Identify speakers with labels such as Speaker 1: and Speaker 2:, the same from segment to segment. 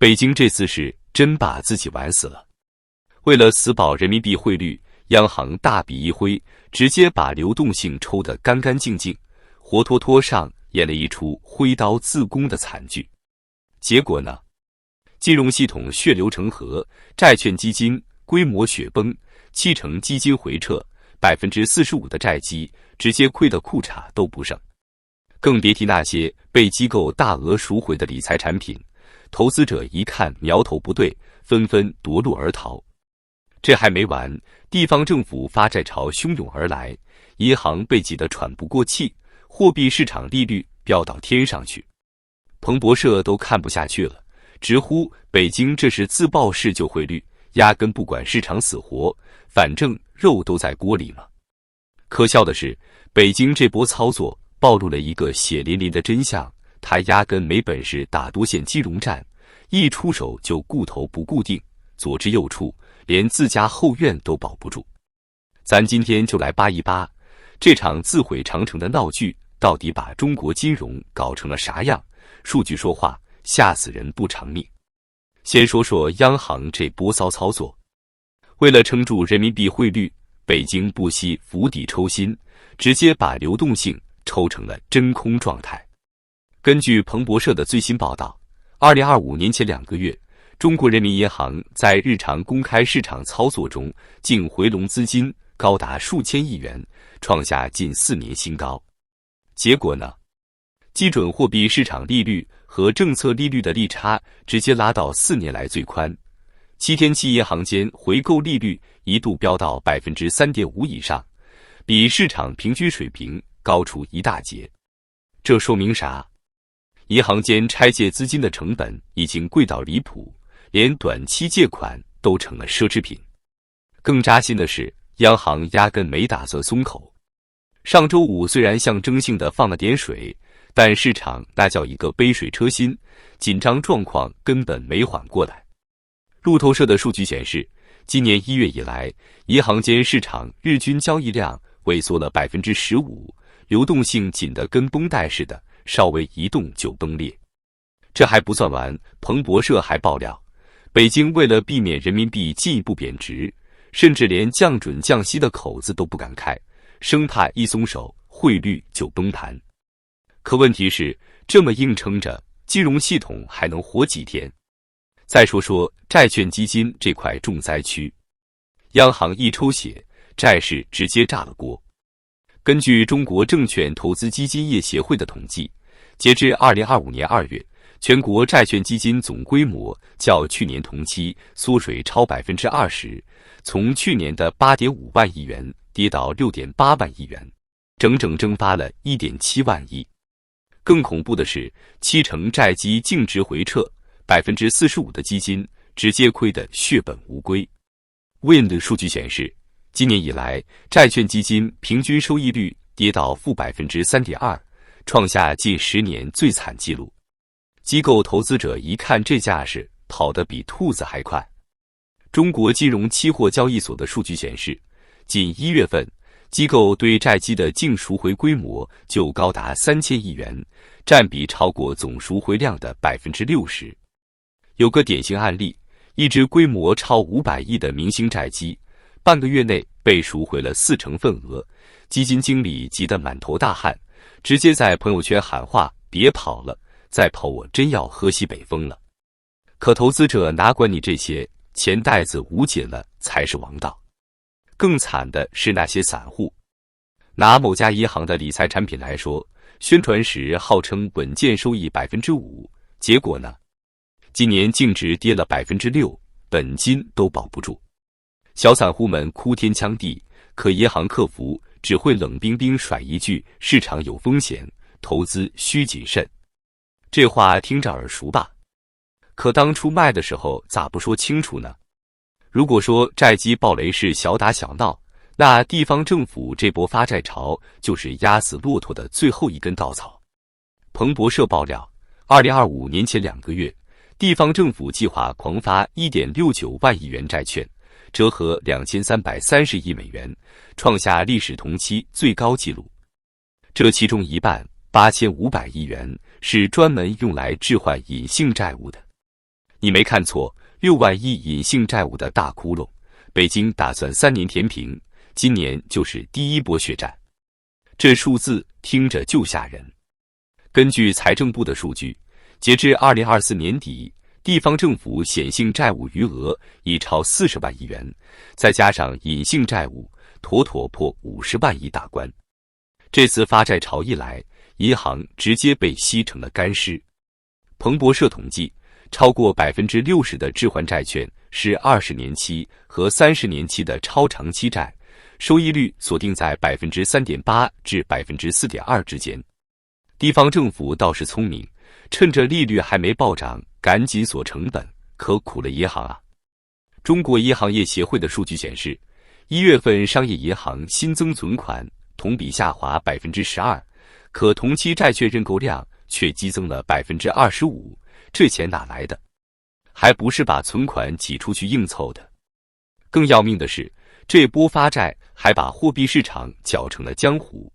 Speaker 1: 北京这次是真把自己玩死了。为了死保人民币汇率，央行大笔一挥，直接把流动性抽得干干净净，活脱脱上演了一出挥刀自宫的惨剧。结果呢？金融系统血流成河，债券基金规模雪崩，7成基金回撤，45%的债基直接亏得裤衩都不剩。更别提那些被机构大额赎回的理财产品，投资者一看苗头不对，纷纷夺路而逃。这还没完，地方政府发债潮汹涌而来，银行被挤得喘不过气，货币市场利率飙到天上去。彭博社都看不下去了，直呼北京这是自曝式救汇率，压根不管市场死活，反正肉都在锅里嘛。可笑的是，北京这波操作暴露了一个血淋淋的真相，他压根没本事打多线金融战，一出手就顾头不顾腚，左支右绌，连自家后院都保不住。咱今天就来扒一扒，这场自毁长城的闹剧到底把中国金融搞成了啥样？数据说话，吓死人不偿命。先说说央行这波骚操作，为了撑住人民币汇率，北京不惜釜底抽薪，直接把流动性抽成了真空状态。根据彭博社的最新报道，2025年前2个月，中国人民银行在日常公开市场操作中净回笼资金高达数千亿元，创下近4年新高。结果呢？基准货币市场利率和政策利率的利差直接拉到4年来最宽，7天期银行间回购利率一度飙到 3.5% 以上，比市场平均水平高出一大截。这说明啥？银行间拆借资金的成本已经贵到离谱，连短期借款都成了奢侈品。更扎心的是，央行压根没打算松口。上周五虽然象征性的放了点水，但市场那叫一个杯水车薪，紧张状况根本没缓过来。路透社的数据显示，今年1月以来，银行间市场日均交易量萎缩了 15%， 流动性紧得跟绷带似的，稍微一动就崩裂。这还不算完，彭博社还爆料，北京为了避免人民币进一步贬值，甚至连降准降息的口子都不敢开，生怕一松手汇率就崩盘。可问题是，这么硬撑着，金融系统还能活几天？再说说债券基金这块重灾区，央行一抽血，债市直接炸了锅。根据中国证券投资基金业协会的统计，截至2025年2月，全国债券基金总规模较去年同期缩水超 20%， 从去年的 8.5 万亿元跌到 6.8 万亿元，整整蒸发了 1.7 万亿。更恐怖的是，7成债基净值回撤，45%的基金直接亏得血本无归。Wind 数据显示，今年以来，债券基金平均收益率跌到负 3.2%， 创下近10年最惨纪录。机构投资者一看这架势，跑得比兔子还快。中国金融期货交易所的数据显示，仅1月份，机构对债基的净赎回规模就高达3000亿元，占比超过总赎回量的 60%。有个典型案例，一只规模超500亿的明星债基，半个月内被赎回了4成份额，基金经理急得满头大汗，直接在朋友圈喊话：别跑了，再跑我真要喝西北风了。可投资者哪管你这些，钱袋子捂紧了才是王道。更惨的是那些散户。拿某家银行的理财产品来说，宣传时号称稳健收益 5%， 结果呢？今年净值跌了 6%， 本金都保不住。小散户们哭天抢地，可银行客服只会冷冰冰甩一句：市场有风险，投资需谨慎。这话听着耳熟吧？可当初卖的时候咋不说清楚呢？如果说债基暴雷是小打小闹，那地方政府这波发债潮就是压死骆驼的最后一根稻草。彭博社爆料，2025年前2个月，地方政府计划狂发 1.69 万亿元债券，折合2330亿美元，创下历史同期最高纪录。这其中一半，8500亿元，是专门用来置换隐性债务的。你没看错，6万亿隐性债务的大窟窿，北京打算3年填平，今年就是第一波血战。这数字听着就吓人。根据财政部的数据，截至2024年底，地方政府显性债务余额已超40万亿元，再加上隐性债务，妥妥破50万亿大关。这次发债潮一来，银行直接被吸成了干尸。彭博社统计，超过60%的置换债券是20年期和30年期的超长期债，收益率锁定在3.8%至4.2%之间。地方政府倒是聪明，趁着利率还没暴涨，赶紧锁成本，可苦了银行啊！中国银行业协会的数据显示，1月份商业银行新增存款同比下滑12%，可同期债券认购量却激增了25%，这钱哪来的？还不是把存款挤出去硬凑的。更要命的是，这波发债还把货币市场搅成了浆糊。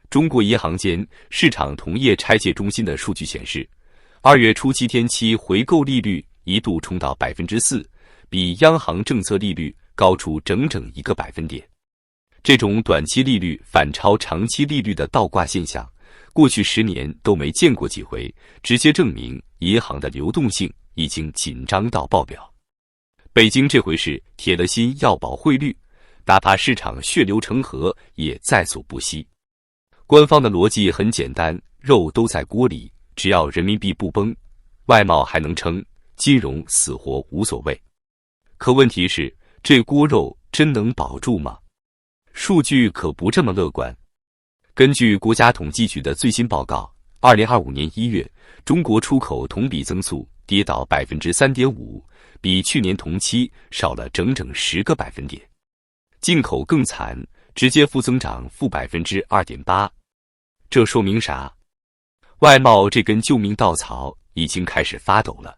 Speaker 1: 中国银行间市场同业拆借中心的数据显示，2月初7天期回购利率一度冲到4%，比央行政策利率高出整整1个百分点。这种短期利率反超长期利率的倒挂现象，过去10年都没见过几回，直接证明银行的流动性已经紧张到爆表。北京这回是铁了心要保汇率，哪怕市场血流成河也在所不惜。官方的逻辑很简单，肉都在锅里，只要人民币不崩，外贸还能撑，金融死活无所谓。可问题是，这锅肉真能保住吗？数据可不这么乐观。根据国家统计局的最新报告，2025年1月，中国出口同比增速跌到3.5%，比去年同期少了整整10个百分点。进口更惨，直接负增长-2.8%。这说明啥？外贸这根救命稻草已经开始发抖了。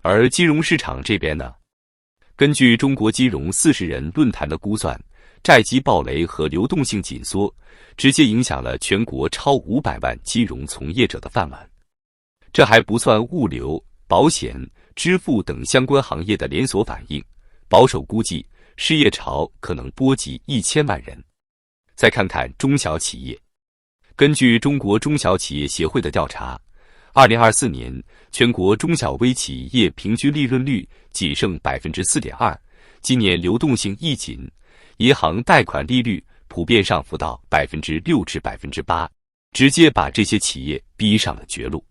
Speaker 1: 而金融市场这边呢？根据中国金融40人论坛的估算，债基暴雷和流动性紧缩，直接影响了全国超500万金融从业者的饭碗。这还不算物流、保险、支付等相关行业的连锁反应，保守估计，失业潮可能波及1000万人。再看看中小企业。根据中国中小企业协会的调查，2024年全国中小微企业平均利润率仅剩4.2%，今年流动性一紧，银行贷款利率普遍上浮到6%至8%，直接把这些企业逼上了绝路。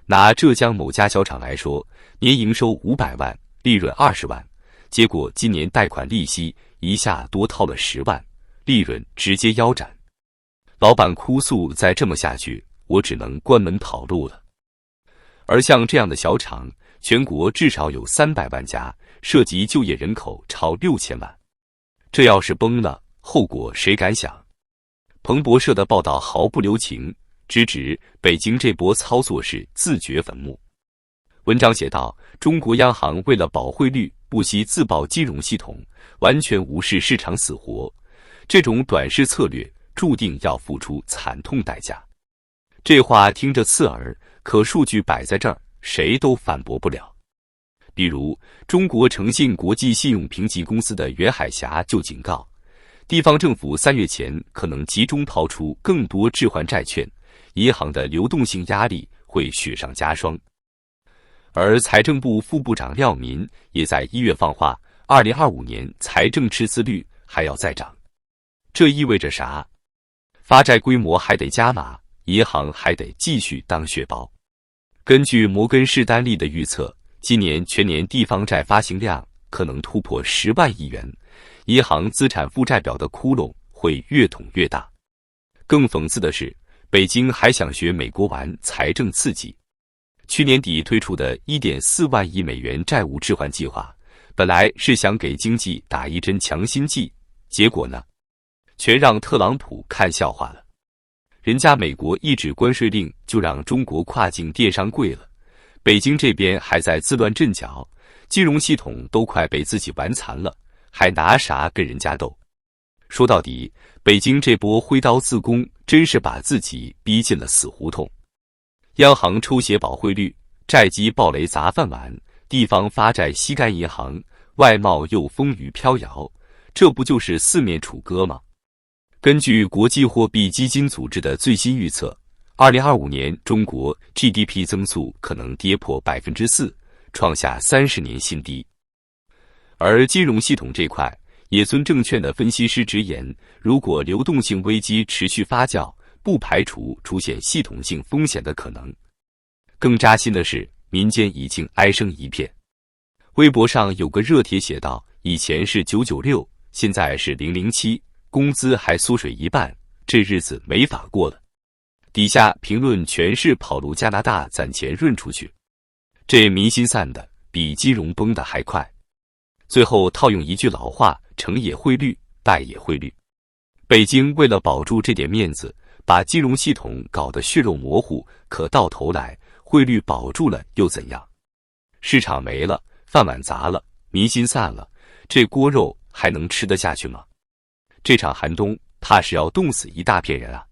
Speaker 1: 拿浙江某家小厂来说，年营收500万，利润20万，结果今年贷款利息一下多掏了10万，利润直接腰斩。老板哭诉，再这么下去，我只能关门跑路了。而像这样的小厂，全国至少有300万家，涉及就业人口超6000万。这要是崩了，后果谁敢想？彭博社的报道毫不留情，直指北京这波操作是自掘坟墓。文章写道，中国央行为了保汇率，不惜自爆金融系统，完全无视市场死活，这种短视策略注定要付出惨痛代价。这话听着刺耳，可数据摆在这儿，谁都反驳不了。比如，中国诚信国际信用评级公司的袁海霞就警告，地方政府3月前可能集中抛出更多置换债券，银行的流动性压力会雪上加霜。而财政部副部长廖民也在1月放话，2025年财政赤字率还要再涨。这意味着啥？发债规模还得加码，银行还得继续当血包。根据摩根士丹利的预测，今年全年地方债发行量可能突破10万亿元，银行资产负债表的窟窿会越捅越大。更讽刺的是，北京还想学美国玩财政刺激。去年底推出的1.4万亿美元债务置换计划，本来是想给经济打一针强心剂，结果呢，全让特朗普看笑话了。人家美国一纸关税令就让中国跨境电商贵了，北京这边还在自乱阵脚，金融系统都快被自己玩残了，还拿啥跟人家斗？说到底，北京这波挥刀自宫真是把自己逼进了死胡同。央行抽血保汇率，债基暴雷砸饭碗，地方发债吸干银行，外贸又风雨飘摇，这不就是四面楚歌吗？根据国际货币基金组织的最新预测，2025年中国 GDP 增速可能跌破4%，创下30年新低。而金融系统这块，野村证券的分析师直言，如果流动性危机持续发酵，不排除出现系统性风险的可能。更扎心的是，民间已经哀声一片。微博上有个热帖写道：“以前是996，现在是007，工资还缩水一半，这日子没法过了。”底下评论全是跑路加拿大攒钱润出去，这民心散的比金融崩的还快。最后套用一句老话：成也汇率，败也汇率。北京为了保住这点面子，把金融系统搞得血肉模糊，可到头来汇率保住了又怎样？市场没了，饭碗砸了，民心散了，这锅肉还能吃得下去吗？这场寒冬怕是要冻死一大片人啊！